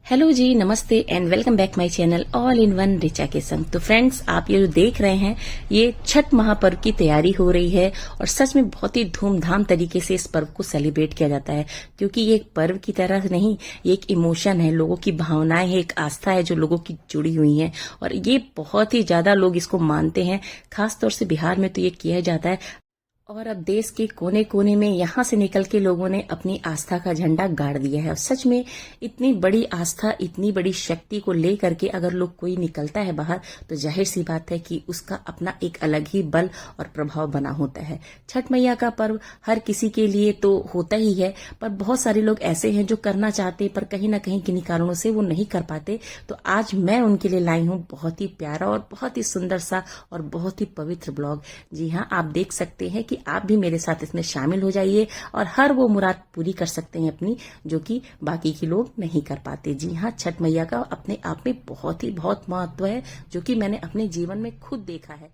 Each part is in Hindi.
हेलो जी, नमस्ते and welcome back my channel all in one Richa के संग। तो फ्रेंड्स, आप ये जो देख रहे हैं ये छठ महापर्व की तैयारी हो रही है और सच में बहुत ही धूमधाम तरीके से इस पर्व को सेलिब्रेट किया जाता है, क्योंकि ये एक पर्व की तरह नहीं, ये एक इमोशन है, लोगों की भावनाएं है, एक आस्था है जो लोगों की जुड़ी हुई है और ये बहुत ही ज्यादा लोग इसको मानते हैं। खासतौर से बिहार में तो ये किया जाता है और अब देश के कोने कोने में यहाँ से निकल के लोगों ने अपनी आस्था का झंडा गाड़ दिया है। और सच में इतनी बड़ी आस्था, इतनी बड़ी शक्ति को लेकर के अगर लोग कोई निकलता है बाहर, तो जाहिर सी बात है कि उसका अपना एक अलग ही बल और प्रभाव बना होता है। छठ मैया का पर्व हर किसी के लिए तो होता ही है, पर बहुत सारे लोग ऐसे हैं जो करना चाहते पर कहीं ना कहीं किन्हीं कारणों से वो नहीं कर पाते। तो आज मैं उनके लिए लाई हूँ बहुत ही प्यारा और बहुत ही सुंदर सा और बहुत ही पवित्र ब्लॉग। जी हाँ, आप देख सकते हैं कि आप भी मेरे साथ इसमें शामिल हो जाइए और हर वो मुराद पूरी कर सकते हैं अपनी, जो कि बाकी के लोग नहीं कर पाते। जी हाँ, छठ मैया का अपने आप में बहुत महत्व है, जो कि मैंने अपने जीवन में खुद देखा है।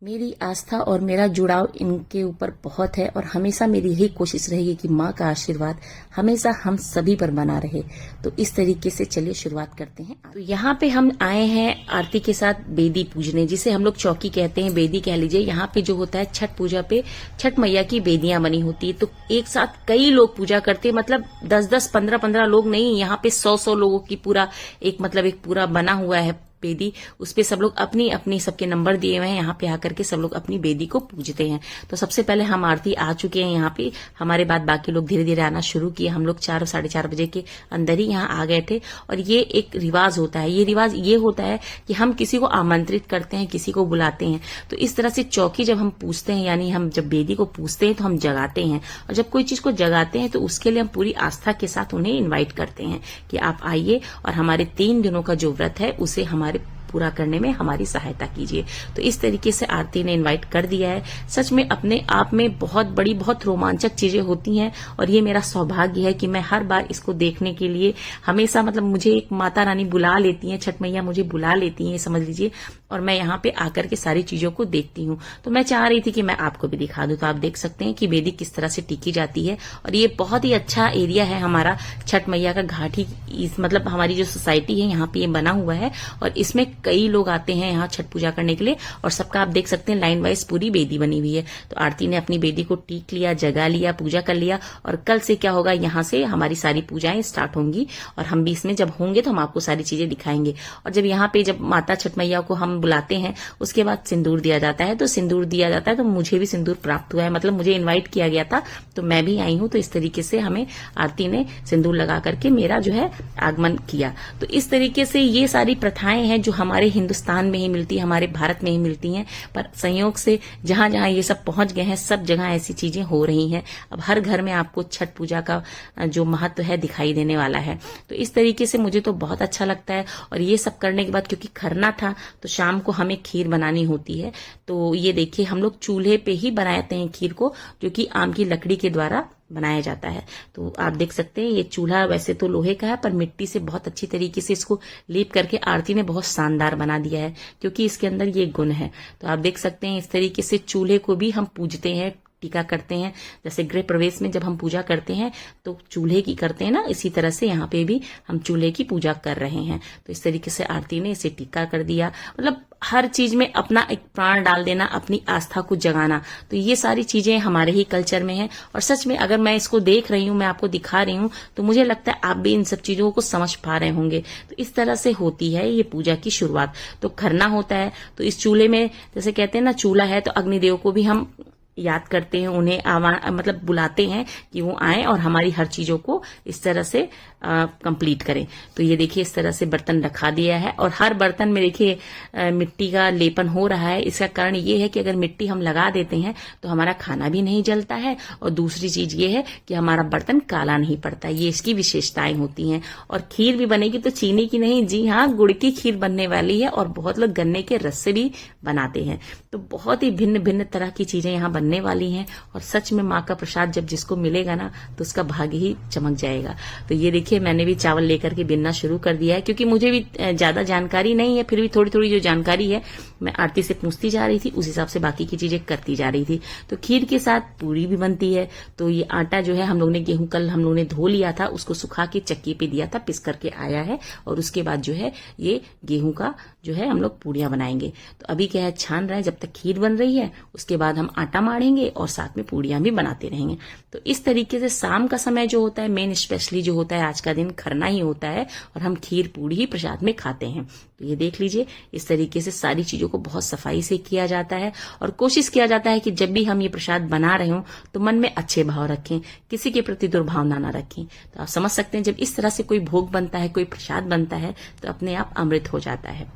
मेरी आस्था और मेरा जुड़ाव इनके ऊपर बहुत है और हमेशा मेरी यही कोशिश रहेगी कि माँ का आशीर्वाद हमेशा हम सभी पर बना रहे। तो इस तरीके से चलिए शुरुआत करते हैं। तो यहाँ पे हम आए हैं आरती के साथ बेदी पूजने, जिसे हम लोग चौकी कहते हैं, बेदी कह लीजिए। यहाँ पे जो होता है छठ पूजा पे छठ मैया की बेदियां बनी होती है, तो एक साथ कई लोग पूजा करते हैं, मतलब 10-10, 15-15 लोग नहीं, यहाँ पे 100-100 लोगों की पूरा एक पूरा बना हुआ है बेदी। उस पे सब लोग अपनी अपनी सबके नंबर दिए हुए हैं, यहाँ पे आकर के सब लोग अपनी बेदी को पूजते हैं। तो सबसे पहले हम आरती आ चुके हैं यहाँ पे, हमारे बाद बाकी लोग धीरे धीरे आना शुरू किए। हम लोग 4 साढ़े 4 बजे के अंदर ही यहाँ आ गए थे। और ये एक रिवाज होता है, ये रिवाज ये होता है कि हम किसी को आमंत्रित करते हैं, किसी को बुलाते हैं। तो इस तरह से चौकी जब हम पूछते हैं, यानी हम जब बेदी को पूछते हैं तो हम जगाते हैं, और जब कोई चीज को जगाते हैं तो उसके लिए हम पूरी आस्था के साथ उन्हें इन्वाइट करते हैं कि आप आइए और हमारे 3 दिनों का जो व्रत है उसे हमारे पूरा करने में हमारी सहायता कीजिए। तो इस तरीके से आरती ने इनवाइट कर दिया है। सच में अपने आप में बहुत बड़ी, बहुत रोमांचक चीजें होती हैं और ये मेरा सौभाग्य है कि मैं हर बार इसको देखने के लिए हमेशा, मुझे एक माता रानी बुला लेती है, छठ मैया मुझे बुला लेती है, समझ लीजिए, और मैं यहाँ पे आकर के सारी चीजों को देखती हूँ। तो मैं चाह रही थी कि मैं आपको भी दिखा दूं। तो आप देख सकते हैं कि बेदी किस तरह से टिकी जाती है और ये बहुत ही अच्छा एरिया है हमारा छठ मैया का घाट ही, हमारी जो सोसाइटी है यहाँ पे ये बना हुआ है और इसमें कई लोग आते हैं यहाँ छठ पूजा करने के लिए और सबका आप देख सकते हैं लाइन वाइज पूरी बेदी बनी हुई है। तो आरती ने अपनी बेदी को टीक लिया, जगा लिया, पूजा कर लिया और कल से क्या होगा, यहाँ से हमारी सारी पूजाएं स्टार्ट होंगी और हम भी इसमें जब होंगे तो हम आपको सारी चीजें दिखाएंगे। और जब यहाँ पे जब माता छठ मैया को हम बुलाते हैं उसके बाद सिंदूर दिया जाता है। तो सिंदूर दिया जाता है तो मुझे भी सिंदूर प्राप्त हुआ है, मुझे इन्वाइट किया गया था तो मैं भी आई हूँ। तो इस तरीके से हमें आरती ने सिंदूर लगा करके मेरा जो है आगमन किया। तो इस तरीके से ये सारी प्रथाएं हैं जो हमारे हिंदुस्तान में ही मिलती है, हमारे भारत में ही मिलती हैं, पर संयोग से जहां जहां ये सब पहुंच गए हैं सब जगह ऐसी चीजें हो रही हैं। अब हर घर में आपको छठ पूजा का जो महत्व है दिखाई देने वाला है। तो इस तरीके से मुझे तो बहुत अच्छा लगता है। और ये सब करने के बाद क्योंकि खरना था तो शाम को हमें खीर बनानी होती है। तो ये देखिए हम लोग चूल्हे पे ही बनाते हैं खीर को, जो कि आम की लकड़ी के द्वारा बनाया जाता है। तो आप देख सकते हैं ये चूल्हा वैसे तो लोहे का है पर मिट्टी से बहुत अच्छी तरीके से इसको लेप करके आरती ने बहुत शानदार बना दिया है, क्योंकि इसके अंदर ये गुण है। तो आप देख सकते हैं इस तरीके से चूल्हे को भी हम पूजते हैं, टीका करते हैं। जैसे गृह प्रवेश में जब हम पूजा करते हैं तो चूल्हे की करते हैं ना, इसी तरह से यहाँ पे भी हम चूल्हे की पूजा कर रहे हैं। तो इस तरीके से आरती ने इसे टीका कर दिया। हर चीज में अपना एक प्राण डाल देना, अपनी आस्था को जगाना, तो ये सारी चीजें हमारे ही कल्चर में है। और सच में अगर मैं इसको देख रही हूँ, मैं आपको दिखा रही हूँ, तो मुझे लगता है आप भी इन सब चीजों को समझ पा रहे होंगे। तो इस तरह से होती है ये पूजा की शुरुआत। तो खरना होता है तो इस चूल्हे में, जैसे कहते हैं ना चूल्हा है, तो अग्निदेव को भी हम याद करते हैं, उन्हें बुलाते हैं कि वो आए और हमारी हर चीजों को इस तरह से कंप्लीट करें। तो ये देखिए इस तरह से बर्तन रखा दिया है और हर बर्तन में देखिए मिट्टी का लेपन हो रहा है। इसका कारण ये है कि अगर मिट्टी हम लगा देते हैं तो हमारा खाना भी नहीं जलता है और दूसरी चीज ये है कि हमारा बर्तन काला नहीं पड़ता। ये इसकी विशेषताएं होती हैं। और खीर भी बनेगी तो चीनी की नहीं, जी हाँ, गुड़ की खीर बनने वाली है और बहुत लोग गन्ने के रस से भी बनाते हैं। तो बहुत ही भिन्न भिन्न तरह की चीजें यहाँ बनने वाली हैं और सच में माँ का प्रसाद जब जिसको मिलेगा ना तो उसका भाग्य ही चमक जाएगा। तो ये देखिए मैंने भी चावल लेकर के बिनना शुरू कर दिया है, क्योंकि मुझे भी ज्यादा जानकारी नहीं है, फिर भी थोड़ी थोड़ी जो जानकारी है मैं आरती से पूछती जा रही थी, उस हिसाब से बाकी की चीजें करती जा रही थी। तो खीर के साथ पूरी भी बनती है। तो ये आटा जो है हम लोग ने गेहूं कल हम लोग ने धो लिया था, उसको सुखा के चक्की पे दिया था, पिस करके आया है और उसके बाद जो है ये गेहूं का जो है हम लोग पूड़ियां बनाएंगे। तो अभी क्या है छान रहे हैं जब तक खीर बन रही है, उसके बाद हम आटा मारेंगे और साथ में पूड़ियां भी बनाते रहेंगे। तो इस तरीके से शाम का समय जो होता है मेन स्पेशली जो होता है आज का दिन खरना ही होता है और हम खीर पूड़ी ही प्रसाद में खाते हैं। तो ये देख लीजिए इस तरीके से सारी चीजों को बहुत सफाई से किया जाता है और कोशिश किया जाता है कि जब भी हम ये प्रसाद बना रहे हों तो मन में अच्छे भाव रखें, किसी के प्रति दुर्भावना ना रखें। तो आप समझ सकते हैं जब इस तरह से कोई भोग बनता है, कोई प्रसाद बनता है तो अपने आप अमृत हो जाता है।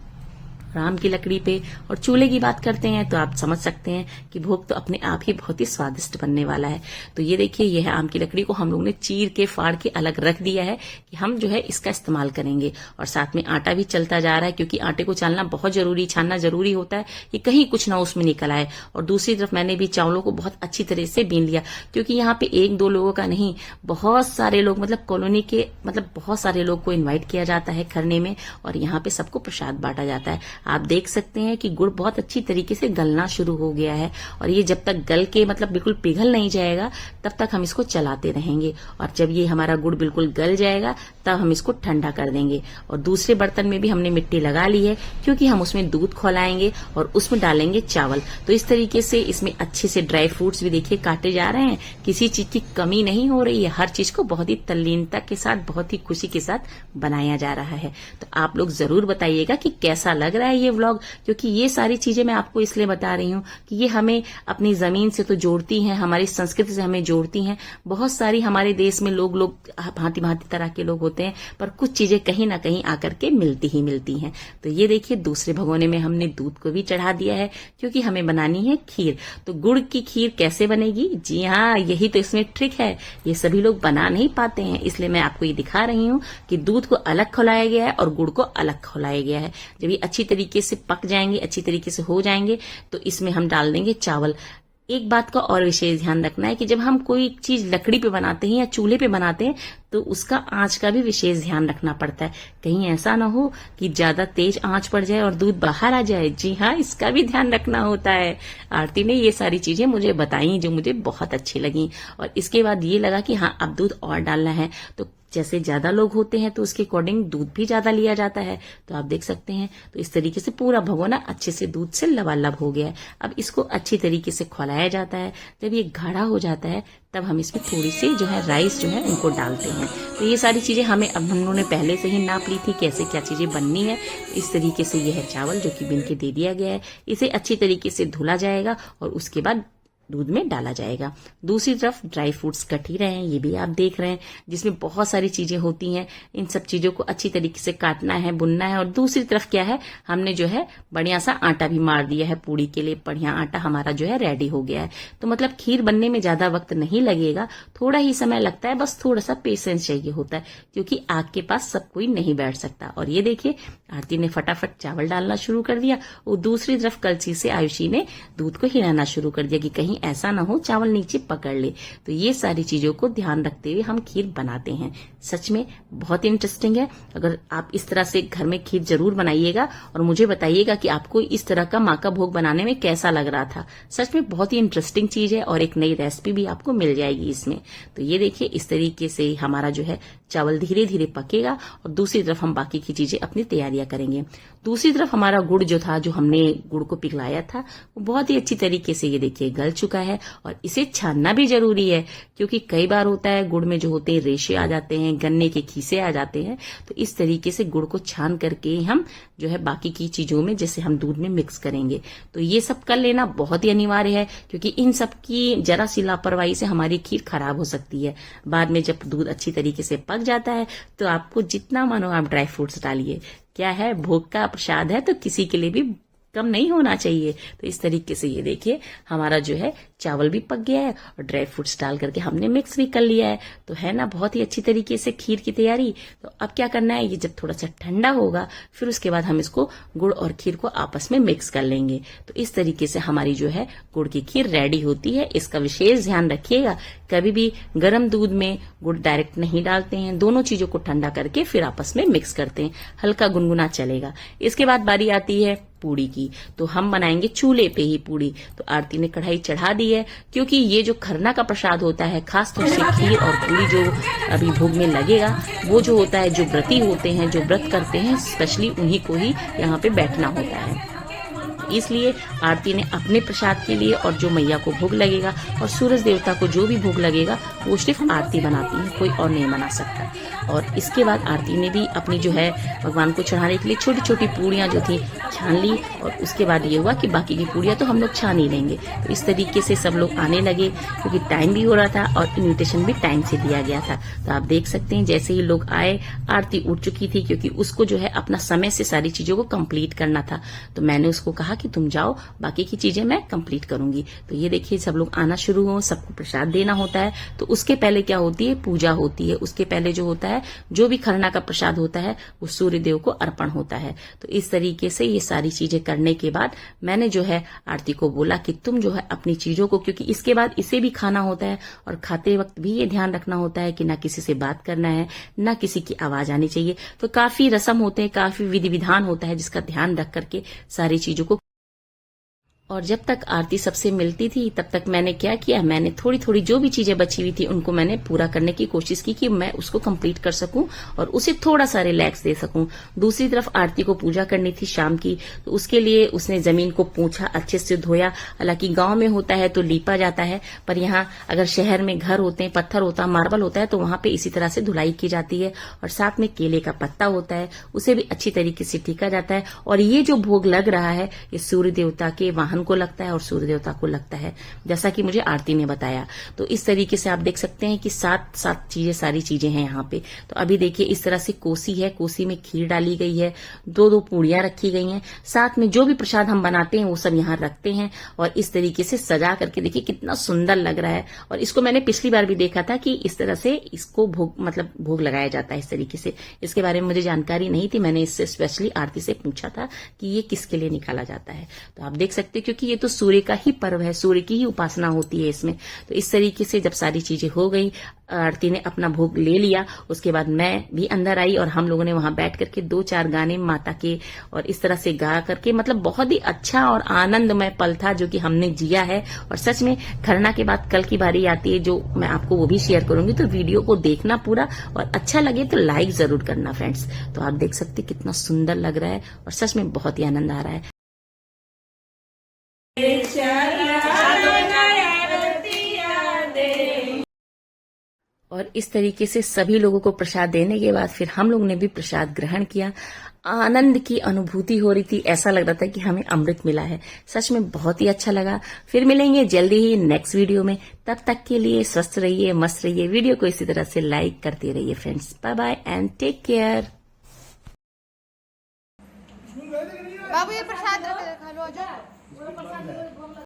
राम की लकड़ी पे और चूल्हे की बात करते हैं तो आप समझ सकते हैं कि भोग तो अपने आप ही बहुत ही स्वादिष्ट बनने वाला है। तो ये देखिए यह आम की लकड़ी को हम लोग ने चीर के फाड़ के अलग रख दिया है कि हम जो है इसका इस्तेमाल करेंगे। और साथ में आटा भी चलता जा रहा है, क्योंकि आटे को चालना बहुत जरूरी, छानना जरूरी होता है कि कहीं कुछ ना उसमें निकल आए। और दूसरी तरफ मैंने भी चावलों को बहुत अच्छी तरह से बीन लिया, क्योंकि यहाँ पे एक दो लोगों का नहीं, बहुत सारे लोग मतलब कॉलोनी के बहुत सारे लोग को इन्वाइट किया जाता है खरने में और यहाँ पे सबको प्रसाद बांटा जाता है। आप देख सकते हैं कि गुड़ बहुत अच्छी तरीके से गलना शुरू हो गया है और ये जब तक गल के मतलब बिल्कुल पिघल नहीं जाएगा तब तक हम इसको चलाते रहेंगे। और जब ये हमारा गुड़ बिल्कुल गल जाएगा तब हम इसको ठंडा कर देंगे। और दूसरे बर्तन में भी हमने मिट्टी लगा ली है, क्योंकि हम उसमें दूध खौलाएंगे और उसमें डालेंगे चावल। तो इस तरीके से इसमें अच्छे से ड्राई फ्रूट्स भी देखिए काटे जा रहे हैं, किसी चीज की कमी नहीं हो रही है, हर चीज को बहुत ही तल्लीनता के साथ बहुत ही खुशी के साथ बनाया जा रहा है। तो आप लोग जरूर बताइएगा कि कैसा लग रहा है ये व्लॉग, क्योंकि ये सारी चीजें मैं आपको इसलिए बता रही हूँ कि ये हमें अपनी जमीन से तो जोड़ती हैं, हमारी संस्कृति से हमें जोड़ती हैं। बहुत सारी हमारे देश में लोग भांति भांति तरह के लोग होते हैं, पर कुछ चीजें कहीं ना कहीं आकर के मिलती ही मिलती हैं। तो ये देखिए दूसरे भगोने में हमने दूध को भी चढ़ा दिया है, क्योंकि हमें बनानी है खीर। तो गुड़ की खीर कैसे बनेगी? जी हाँ, यही तो इसमें ट्रिक है, ये सभी लोग बना नहीं पाते हैं, इसलिए मैं आपको ये दिखा रही हूँ कि दूध को अलग खौलाया गया है और गुड़ को अलग खौलाया गया है। जब ये अच्छी तरीके से पक जाएंगे, अच्छी तरीके से हो जाएंगे, तो इसमें हम डाल देंगे चावल। एक बात का और विशेष ध्यान रखना है कि जब हम कोई चीज लकड़ी पे बनाते हैं या चूल्हे पे बनाते हैं तो उसका आंच का भी विशेष ध्यान रखना पड़ता है। कहीं ऐसा ना हो कि ज्यादा तेज आंच पड़ जाए और दूध बाहर आ जाए। जी हाँ, इसका भी ध्यान रखना होता है। आरती ने ये सारी चीजें मुझे बताई जो मुझे बहुत अच्छी लगी। और इसके बाद ये लगा कि हाँ अब दूध और डालना है। तो जैसे ज्यादा लोग होते हैं तो उसके अकॉर्डिंग दूध भी ज्यादा लिया जाता है। तो आप देख सकते हैं तो इस तरीके से पूरा भगोना अच्छे से दूध से लबालब हो गया है। अब इसको अच्छी तरीके से खौलाया जाता है। जब ये गाढ़ा हो जाता है तब हम इसमें थोड़ी सी जो है राइस जो है उनको डालते हैं। तो ये सारी चीजें हमें अब हम लोगों ने पहले से ही नाप ली थी कैसे क्या चीजें बननी है। इस तरीके से ये है चावल जो कि बिन के दे दिया गया है। इसे अच्छी तरीके से धुला जाएगा और उसके बाद दूध में डाला जाएगा। दूसरी तरफ ड्राई फ्रूट्स कट ही रहे हैं, ये भी आप देख रहे हैं, जिसमें बहुत सारी चीजें होती हैं। इन सब चीजों को अच्छी तरीके से काटना है, बुनना है। और दूसरी तरफ क्या है, हमने जो है बढ़िया सा आटा भी मार दिया है पूड़ी के लिए। बढ़िया आटा हमारा जो है रेडी हो गया है। तो मतलब खीर बनने में ज्यादा वक्त नहीं लगेगा, थोड़ा ही समय लगता है, बस थोड़ा सा पेशेंस चाहिए होता है, क्योंकि आग के पास सब कोई नहीं बैठ सकता। और ये देखिए आरती ने फटाफट चावल डालना शुरू कर दिया और दूसरी तरफ कलछी से आयुषी ने दूध को हिलाना शुरू कर दिया कि कहीं ऐसा ना हो चावल नीचे पकड़ ले। तो ये सारी चीजों को ध्यान रखते हुए हम खीर बनाते हैं। सच में बहुत इंटरेस्टिंग है। अगर आप इस तरह से घर में खीर जरूर बनाइएगा और मुझे बताइएगा कि आपको इस तरह का माँ का भोग बनाने में कैसा लग रहा था। सच में बहुत ही इंटरेस्टिंग चीज है और एक नई रेसिपी भी आपको मिल जाएगी इसमें। तो ये देखिए इस तरीके से हमारा जो है चावल धीरे धीरे पकेगा और दूसरी तरफ हम बाकी की चीजें अपनी तैयारियां करेंगे। दूसरी तरफ हमारा गुड़ जो था, जो हमने गुड़ को पिघलाया था, वो बहुत ही अच्छी तरीके से ये देखिए गल चुका है। और इसे छानना भी जरूरी है, क्योंकि कई बार होता है गुड़ में जो होते हैं रेशे आ जाते हैं, गन्ने के खीसे आ जाते हैं। तो इस तरीके से गुड़ को छान करके हम जो है बाकी की चीजों में जैसे हम दूध में मिक्स करेंगे। तो ये सब कर लेना बहुत ही अनिवार्य है, क्योंकि इन सब की जरा सी लापरवाही से हमारी खीर खराब हो सकती है। बाद में जब दूध अच्छी तरीके से पक जाता है तो आपको जितना मानो आप ड्राई फ्रूट्स डालिए। क्या है, भोग का प्रसाद है तो किसी के लिए भी कम नहीं होना चाहिए। तो इस तरीके से ये देखिए हमारा जो है चावल भी पक गया है और ड्राई फ्रूट्स डाल करके हमने मिक्स भी कर लिया है। तो है ना बहुत ही अच्छी तरीके से खीर की तैयारी। तो अब क्या करना है, ये जब थोड़ा सा ठंडा होगा फिर उसके बाद हम इसको गुड़ और खीर को आपस में मिक्स कर लेंगे। तो इस तरीके से हमारी जो है गुड़ की खीर रेडी होती है। इसका विशेष ध्यान रखिएगा, कभी भी गर्म दूध में गुड़ डायरेक्ट नहीं डालते हैं, दोनों चीजों को ठंडा करके फिर आपस में मिक्स करते हैं, हल्का गुनगुना चलेगा। इसके बाद बारी आती है पूड़ी की। तो हम बनाएंगे चूल्हे पे ही पूड़ी। तो आरती ने कढ़ाई चढ़ा दी है, क्योंकि ये जो खरना का प्रसाद होता है, खास तौर से खीर और पूड़ी जो अभी भोग में लगेगा, वो जो होता है जो व्रती होते हैं, जो व्रत करते हैं, स्पेशली उन्हीं को ही यहाँ पे बैठना होता है। इसलिए आरती ने अपने प्रसाद के लिए और जो मैया को भोग लगेगा और सूरज देवता को जो भी भोग लगेगा वो सिर्फ आरती बनाती है, कोई और नहीं बना सकता। और इसके बाद आरती ने भी अपनी जो है भगवान को चढ़ाने के लिए छोटी छोटी पूड़ियां जो थी छान ली। और उसके बाद ये हुआ कि बाकी की पूड़ियां तो हम लोग छान ही लेंगे। तो इस तरीके से सब लोग आने लगे, क्योंकि टाइम भी हो रहा था और इन्विटेशन भी टाइम से दिया गया था। तो आप देख सकते हैं जैसे ही लोग आए आरती उठ चुकी थी, क्योंकि उसको जो है अपना समय से सारी चीजों को कंप्लीट करना था। तो मैंने उसको कहा कि तुम जाओ, बाकी की चीजें मैं कंप्लीट करूंगी। तो ये देखिए सब लोग आना शुरू हो, सबको प्रसाद देना होता है। तो उसके पहले क्या होती है, पूजा होती है। उसके पहले जो होता है, जो भी खरना का प्रसाद होता है वो सूर्य देव को अर्पण होता है। तो इस तरीके से ये सारी चीजें करने के बाद मैंने जो है आरती को बोला कि तुम जो है अपनी चीजों को, क्योंकि इसके बाद इसे भी खाना होता है और खाते वक्त भी ये ध्यान रखना होता है कि ना किसी से बात करना है, ना किसी की आवाज आनी चाहिए। तो काफी रस्म होते हैं, काफी विधि विधान होता है जिसका ध्यान रख करके सारी चीजों को। और जब तक आरती सबसे मिलती थी तब तक मैंने क्या किया, मैंने थोड़ी थोड़ी जो भी चीजें बची हुई थी उनको मैंने पूरा करने की कोशिश की कि मैं उसको कंप्लीट कर सकूं और उसे थोड़ा सा रिलैक्स दे सकूं। दूसरी तरफ आरती को पूजा करनी थी शाम की, तो उसके लिए उसने जमीन को पोंछा, अच्छे से धोया। हालांकि गांव में होता है तो लीपा जाता है, पर यहाँ अगर शहर में घर होते हैं, पत्थर होता है, मार्बल होता है, तो वहां पे इसी तरह से धुलाई की जाती है। और साथ में केले का पत्ता होता है, उसे भी अच्छी तरीके से टीका जाता है। और ये जो भोग लग रहा है ये सूर्य देवता के वाहन को लगता है और सूर्य देवता को लगता है, जैसा कि मुझे आरती ने बताया। तो इस तरीके से आप देख सकते हैं कि सात सारी चीजें हैं यहाँ पे। तो अभी देखिए इस तरह से कोसी है, कोसी में खीर डाली गई है, दो पूड़ियां रखी गई हैं, साथ में जो भी प्रसाद हम बनाते हैं वो सब यहाँ रखते हैं। और इस तरीके से सजा करके देखिए कितना सुंदर लग रहा है। और इसको मैंने पिछली बार भी देखा था कि इस तरह से इसको भोग लगाया जाता है इस तरीके से। इसके बारे में मुझे जानकारी नहीं थी, मैंने इससे स्पेशली आरती से पूछा था कि ये किसके लिए निकाला जाता है। तो आप देख सकते हैं क्योंकि ये तो सूर्य का ही पर्व है, सूर्य की ही उपासना होती है इसमें। तो इस तरीके से जब सारी चीजें हो गई, आरती ने अपना भोग ले लिया, उसके बाद मैं भी अंदर आई और हम लोगों ने वहां बैठ करके 2-4 गाने माता के और इस तरह से गा करके, मतलब बहुत ही अच्छा और आनंदमय पल था जो कि हमने जिया है। और सच में खरना के बाद कल की बारी आती है जो मैं आपको वो भी शेयर करूंगी, तो वीडियो को देखना पूरा, और अच्छा लगे तो लाइक जरूर करना फ्रेंड्स। तो आप देख सकते कितना सुंदर लग रहा है और सच में बहुत ही आनंद आ रहा है। और इस तरीके से सभी लोगों को प्रसाद देने के बाद फिर हम लोग ने भी प्रसाद ग्रहण किया। आनंद की अनुभूति हो रही थी, ऐसा लग रहा था कि हमें अमृत मिला है। सच में बहुत ही अच्छा लगा। फिर मिलेंगे जल्दी ही नेक्स्ट वीडियो में, तब तक के लिए स्वस्थ रहिए, मस्त रहिए। वीडियो को इसी तरह से लाइक करते रहिए friends. Bye bye and take care. बाबू ये प्रसाद खा लो।